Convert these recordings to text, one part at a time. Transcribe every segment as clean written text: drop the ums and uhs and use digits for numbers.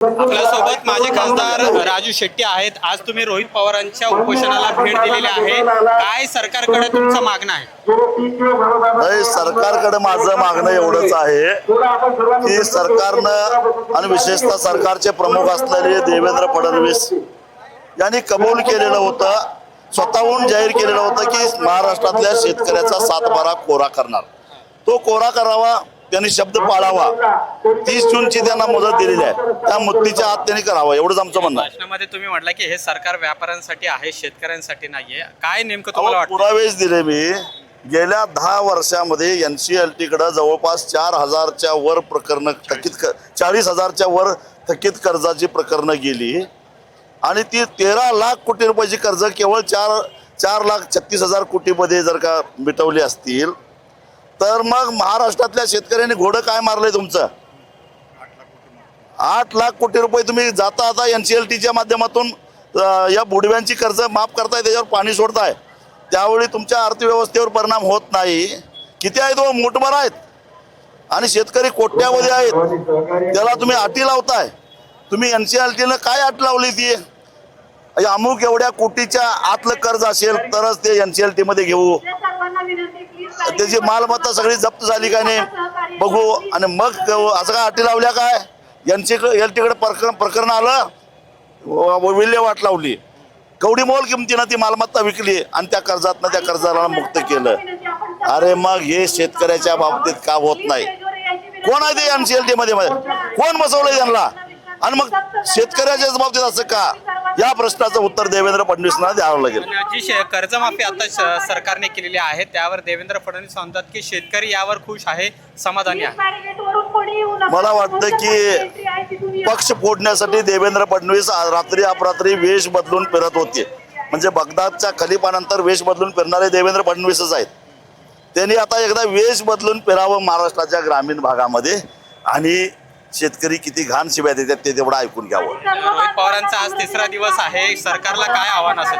आपल्यासोबत माजी खासदार राजू शेट्टी आहेत। आज तुम्ही रोहित पवारांच्या उपोषणाला भेट दिलेली आहे, काय सरकारकडे तुमचं मागणं आहे? नाही, सरकारकडे माझं मागणं एवढंच आहे की सरकारनं आणि विशेषतः सरकारचे प्रमुख असलेले देवेंद्र फडणवीस यांनी कबूल केलेलं होतं, स्वतःहून जाहीर केलेलं होतं की महाराष्ट्रातल्या शेतकऱ्याचा 7/12 कोरा करणार। तो कोरा करावा, त्यांनी शब्द पाळावा। 30 जूनची त्यांना मुदत दिलेली आहे, त्या मुदतीच्या आत त्यांनी करावं, एवढंच आमचं म्हणणं आहे। भाषणामध्ये तुम्ही म्हटलं की हे सरकार व्यापाऱ्यांसाठी आहे, शेतकऱ्यांसाठी नाहीये, काय नेमकं तुम्हाला वाटतं? पुरावेच दिले मी। गेल्या 10 वर्षामध्ये NCLT कडे जवळपास 4000च्या वर प्रकरणं थकीत 40,000च्या वर थकीत कर्जाची प्रकरणं गेली आणि ती 13 लाख कोटी रुपयाची कर्ज केवळ 4,36,000 कोटीमध्ये जर का मिटवली असतील तर मग महाराष्ट्रातल्या शेतकऱ्यांनी घोडं काय मारलंय तुमचं? 8 लाख कोटी रुपये तुम्ही जाता आता NCLTच्या माध्यमातून या बुडव्यांची कर्ज माफ करताय, त्याच्यावर पाणी सोडताय, त्यावेळी तुमच्या अर्थव्यवस्थेवर परिणाम होत नाही। किती आहेत तो? मोठभर आहेत आणि शेतकरी कोट्यावधी आहेत, त्याला तुम्ही अटी लावताय। तुम्ही NCLTनं काय अट लावली? ती अमुक एवढ्या कोटीच्या आतलं कर्ज असेल तरच ते NCLT मध्ये घेऊ, त्याची मालमत्ता सगळी जप्त झाली का नाही बघू, आणि मग असं काय अटी लावल्या? काय NCLT कडे प्रकरण आलं, विल्हेवाट लावली, कवडी मोल किमतीनं ती मालमत्ता विकली आणि त्या कर्जातनं त्या कर्जदाराला मुक्त केलं। अरे मग हे शेतकऱ्याच्या बाबतीत का होत नाही? कोण आहे ते NCLT मध्ये? कोण बसवलंय त्यांना? आणि मग शेतकऱ्याच्याच बाबतीत असं का? या प्रश्नाचं उत्तर देवेंद्र फडणवीसांना द्यावं लागेल। जी कर्जमाफी आता सरकारने केलेली आहे त्यावर देवेंद्र फडणवीस म्हणतात की शेतकरी यावर खुश आहे, समाधानी आहे। मला वाटतं की पक्ष फोडण्यासाठी देवेंद्र फडणवीस रात्री अपरात्री वेश बदलून फिरत होते। म्हणजे बगदादच्या खलिफानंतर वेश बदलून फिरणारे देवेंद्र फडणवीसच आहेत। त्यांनी आता एकदा वेश बदलून फिरावं महाराष्ट्राच्या ग्रामीण भागामध्ये आणि शेतकरी किती घाण शिव्या देतात ते तेवढं ऐकून घ्यावं। रोहित पवारांचा आज 3रा दिवस आहे, सरकारला काय आव्हान असेल?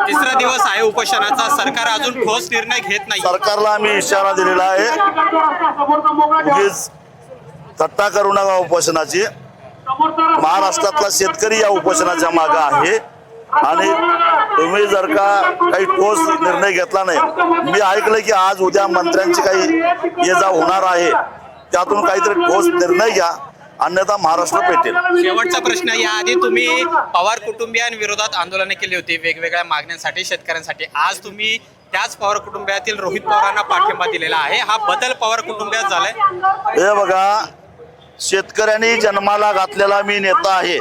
3रा दिवस आहे उपोषणाचा, सरकार अजून ठोस निर्णय घेत नाही। सरकारला आम्ही इशारा दिलेला आहे, उगीच थट्टा करू नका उपोषणाची। महाराष्ट्रातला शेतकरी या उपोषणाच्या मागे आहे आणि तुम्ही जर का काही ठोस निर्णय घेतला नाही, मी ऐकलं की आज उद्या मंत्र्यांची काही ये जा होणार आहे, त्यातून काहीतरी ठोस निर्णय घ्या, अन्यथा महाराष्ट्र पेटेल। शेवटचा प्रश्न, याआधी तुम्ही पवार कुटुंबियांविरोधात आंदोलने केली होती वेगवेगळ्या मागण्यांसाठी, शेतकऱ्यांसाठी। आज तुम्ही त्याच पवार कुटुंबियातील रोहित पवारांना पाठिंबा दिलेला आहे, हा बदल पवार कुटुंबियात झालाय? हे बघा, शेतकऱ्यांनी जन्माला घातलेला मी नेता आहे,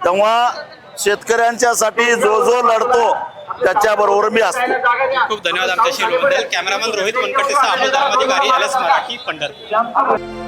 तेव्हा शेतकऱ्यांच्यासाठी जो लढतो त्याच्याबरोबर मी असतो। खूप धन्यवाद आमच्याशी बोलल्याबद्दल। कॅमेरामन रोहित वनकटेसह अमोल धर्माधिकारी, LS मराठी, पंढरपूर।